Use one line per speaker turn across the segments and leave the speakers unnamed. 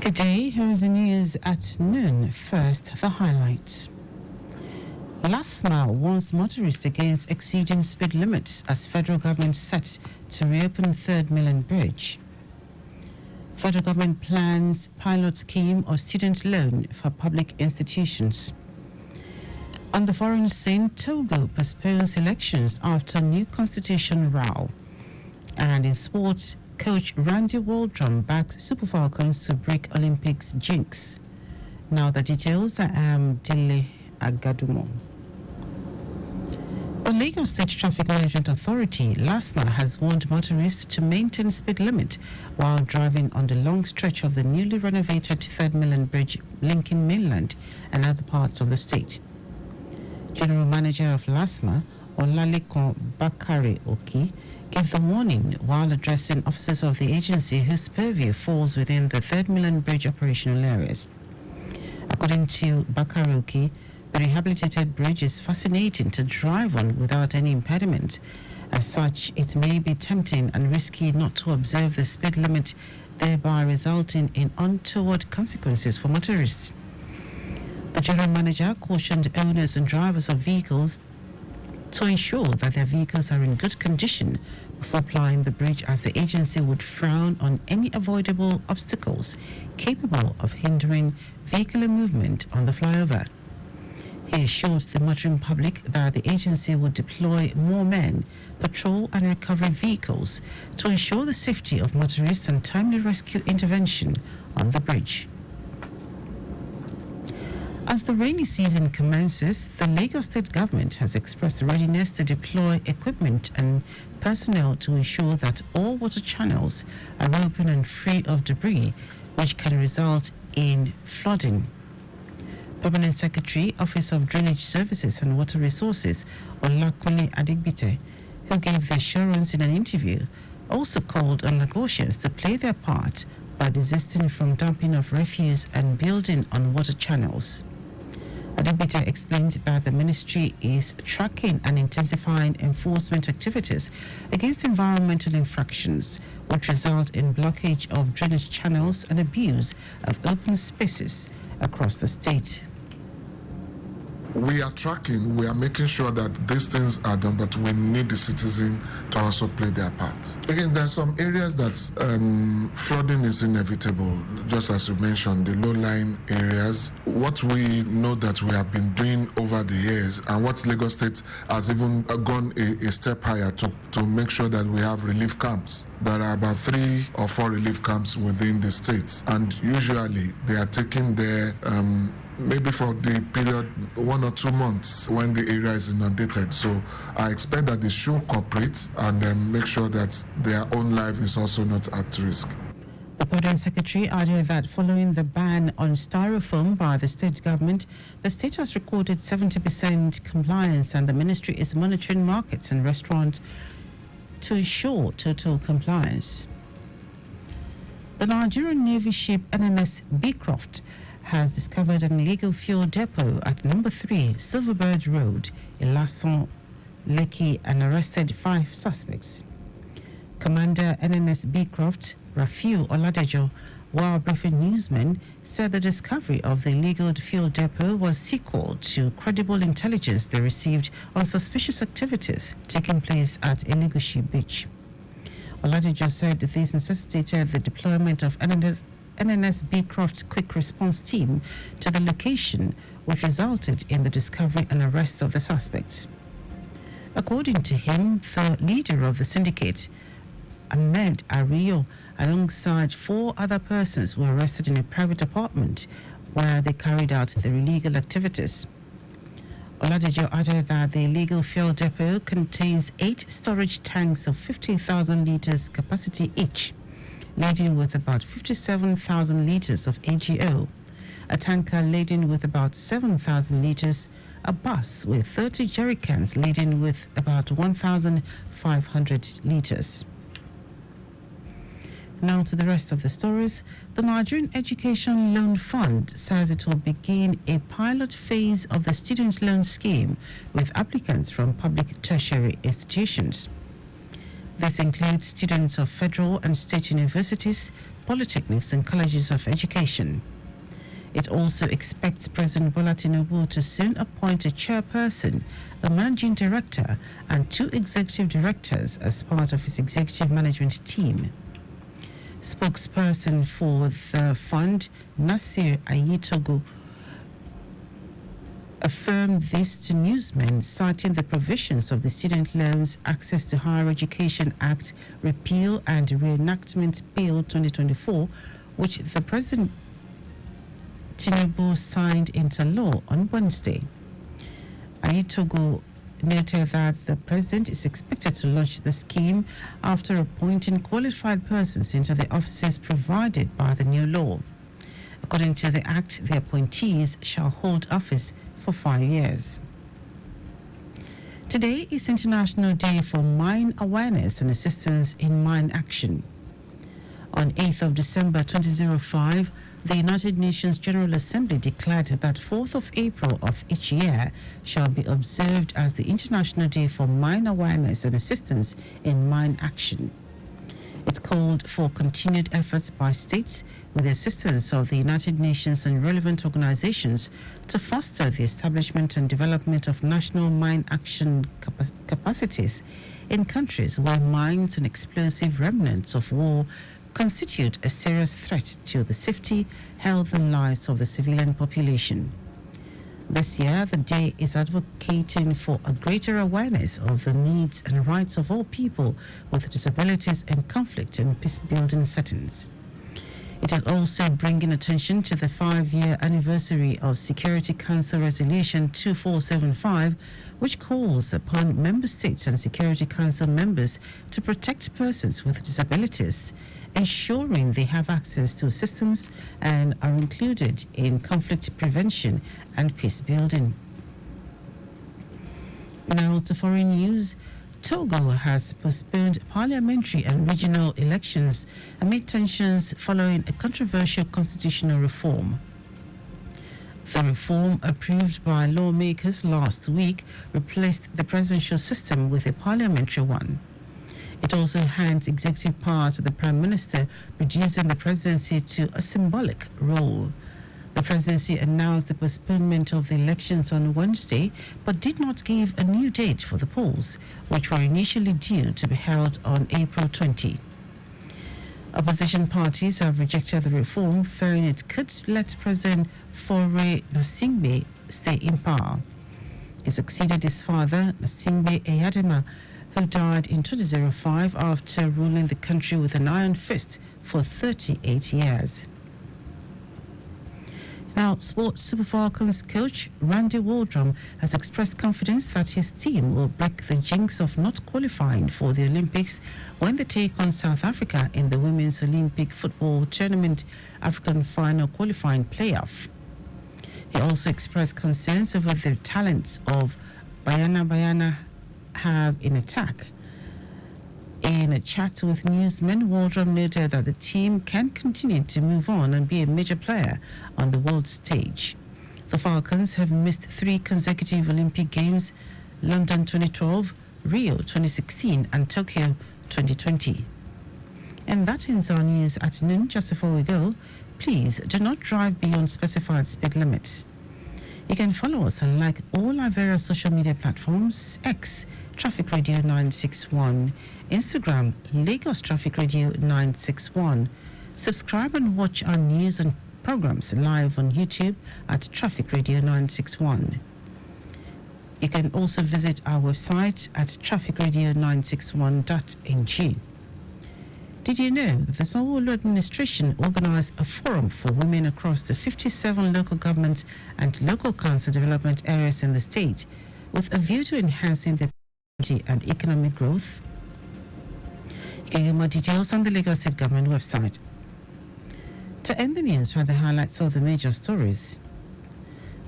Good day, here is the news at noon. First, the highlights. LASMA warns motorists against exceeding speed limits as federal government set to reopen Third Mainland Bridge. Federal government plans pilot scheme of student loan for public institutions. On the foreign scene, Togo postpones elections after new constitution row. And in sports, coach Randy Waldrum backs Super Falcons to break Olympics jinx. Now the details. I am Dele Agadumo. The Lagos State Traffic Management Authority, LASMA, has warned motorists to maintain speed limit while driving on the long stretch of the newly renovated Third Mainland Bridge linking mainland and other parts of the state. General Manager of LASMA, Olalekon Bakare Oki, gave the warning while addressing officers of the agency whose purview falls within the Third Mainland Bridge operational areas. According to Bakare Oki, the rehabilitated bridge is fascinating to drive on without any impediment. As such, it may be tempting and risky not to observe the speed limit, thereby resulting in untoward consequences for motorists. The general manager cautioned owners and drivers of vehicles to ensure that their vehicles are in good condition before plying the bridge, as the agency would frown on any avoidable obstacles capable of hindering vehicular movement on the flyover. He assured the motoring public that the agency would deploy more men, patrol and recovery vehicles to ensure the safety of motorists and timely rescue intervention on the bridge. As the rainy season commences, the Lagos State government has expressed readiness to deploy equipment and personnel to ensure that all water channels are open and free of debris, which can result in flooding. Permanent Secretary, Office of Drainage Services and Water Resources, Olakunle Adigbite, who gave the assurance in an interview, also called on Lagosians to play their part by desisting from dumping of refuse and building on water channels. Adigbite explained that the ministry is tracking and intensifying enforcement activities against environmental infractions, which result in blockage of drainage channels and abuse of open spaces across the state.
We are tracking, we are making sure that these things are done, but we need the citizen to also play their part. Again, there are some areas that flooding is inevitable, just as you mentioned, the low-lying areas. What we know that we have been doing over the years, and what Lagos State has even gone a step higher to make sure that we have relief camps. There are about 3 or 4 relief camps within the state, and usually they are taking their maybe for the period 1 or 2 months when the area is inundated. So I expect that they should cooperate and make sure that their own life is also not at risk.
The Permanent Secretary added that following the ban on styrofoam by the state government, the state has recorded 70% compliance, and the ministry is monitoring markets and restaurants to ensure total compliance. The Nigerian Navy ship NNS Beecroft has discovered an illegal fuel depot at number 3 Silverbird Road in Lason, Lekki, and arrested 5 suspects. Commander NNS Beecroft, Rafiu Oladejo, while briefing newsmen, said the discovery of the illegal fuel depot was sequel to credible intelligence they received on suspicious activities taking place at Elegushi Beach. Oladejo said this necessitated the deployment of NNS Beecroft's quick response team to the location, which resulted in the discovery and arrest of the suspects. According to him, the leader of the syndicate, Ahmed Ario, alongside 4 other persons, were arrested in a private apartment where they carried out their illegal activities. Oladejo added that the illegal fuel depot contains 8 storage tanks of 50,000 litres capacity each, laden with about 57,000 litres of AGO, a tanker laden with about 7,000 litres, a bus with 30 jerrycans laden with about 1,500 litres. Now to the rest of the stories. The Nigerian Education Loan Fund says it will begin a pilot phase of the student loan scheme with applicants from public tertiary institutions. This includes students of federal and state universities, polytechnics and colleges of education. It also expects President Bola Tinubu to soon appoint a chairperson, a managing director, and 2 executive directors as part of his executive management team. Spokesperson for the fund, Nasir Ayitogo, affirmed this to newsmen, citing the provisions of the Student Loans Access to Higher Education Act Repeal and Reenactment Bill 2024, which the President Tinubu signed into law on Wednesday. Ayitogo noted that the president is expected to launch the scheme after appointing qualified persons into the offices provided by the new law. According to the act, the appointees shall hold office for 5 years. Today is International Day for Mine Awareness and Assistance in Mine Action. On 8th of December 2005, the United Nations General Assembly declared that 4th of April of each year shall be observed as the International Day for Mine Awareness and Assistance in Mine Action. It called for continued efforts by states with the assistance of the United Nations and relevant organizations to foster the establishment and development of national mine action capacities in countries where mines and explosive remnants of war constitute a serious threat to the safety, health, and lives of the civilian population. This year, the day is advocating for a greater awareness of the needs and rights of all people with disabilities in conflict and peace-building settings. It is also bringing attention to the 5-year anniversary of Security Council Resolution 2475, which calls upon member states and Security Council members to protect persons with disabilities, ensuring they have access to assistance and are included in conflict prevention and peace building. Now to foreign news. Togo has postponed parliamentary and regional elections amid tensions following a controversial constitutional reform. The reform, approved by lawmakers last week, replaced the presidential system with a parliamentary one. It also hands executive power to the Prime Minister, reducing the presidency to a symbolic role. The presidency announced the postponement of the elections on Wednesday, but did not give a new date for the polls, which were initially due to be held on April 20. Opposition parties have rejected the reform, fearing it could let President Faure Gnassingbé stay in power. He succeeded his father, Gnassingbé Eyadema, who died in 2005 after ruling the country with an iron fist for 38 years. Now, Sports Super Falcons coach Randy Waldrum has expressed confidence that his team will break the jinx of not qualifying for the Olympics when they take on South Africa in the Women's Olympic Football Tournament African Final Qualifying Playoff. He also expressed concerns over the talents of Bayana have in attack. In a chat with newsmen, Waldrum noted that the team can continue to move on and be a major player on the world stage. The Falcons have missed 3 consecutive Olympic Games: London 2012, Rio 2016, and Tokyo 2020. And that ends our news at noon. Just before we go, please do not drive beyond specified speed limits. You can follow us and like all our various social media platforms: X, Traffic Radio 961, Instagram, Lagos Traffic Radio 961. Subscribe and watch our news and programs live on YouTube at Traffic Radio 961. You can also visit our website at trafficradio961.ng. Did you know that the Sanwo-Olu administration organized a forum for women across the 57 local government and local council development areas in the state with a view to enhancing their productivity and economic growth? You can get more details on the Lagos State Government website. To end the news, are the highlights of the major stories.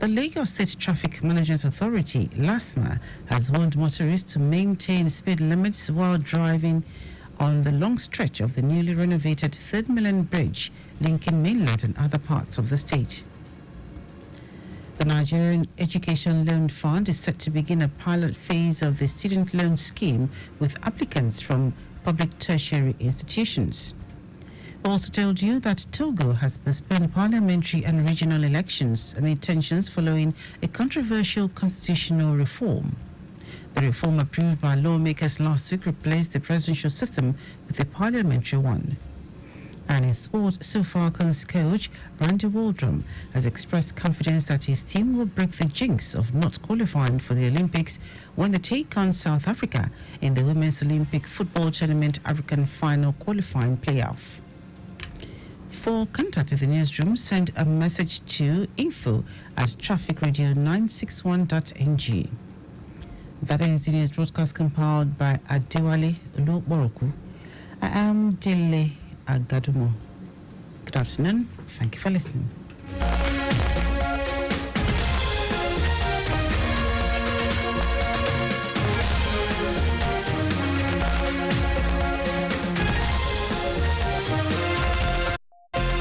The Lagos State Traffic Management Authority, LASMA, has warned motorists to maintain speed limits while driving on the long stretch of the newly renovated 3rd Mainland Bridge linking mainland and other parts of the state. The Nigerian Education Loan Fund is set to begin a pilot phase of the student loan scheme with applicants from public tertiary institutions. Also told you that Togo has postponed parliamentary and regional elections amid tensions following a controversial constitutional reform. The reform approved by lawmakers last week replaced the presidential system with a parliamentary one. And in sports, Falcons coach Randy Waldrum has expressed confidence that his team will break the jinx of not qualifying for the Olympics when they take on South Africa in the Women's Olympic Football Tournament African Final Qualifying Playoff. For contact with the newsroom, send a message to info@trafficradio961.ng. That ends the news broadcast compiled by Adewale Oluboroku. I am Dele Agadumo. Good afternoon. Thank you for listening.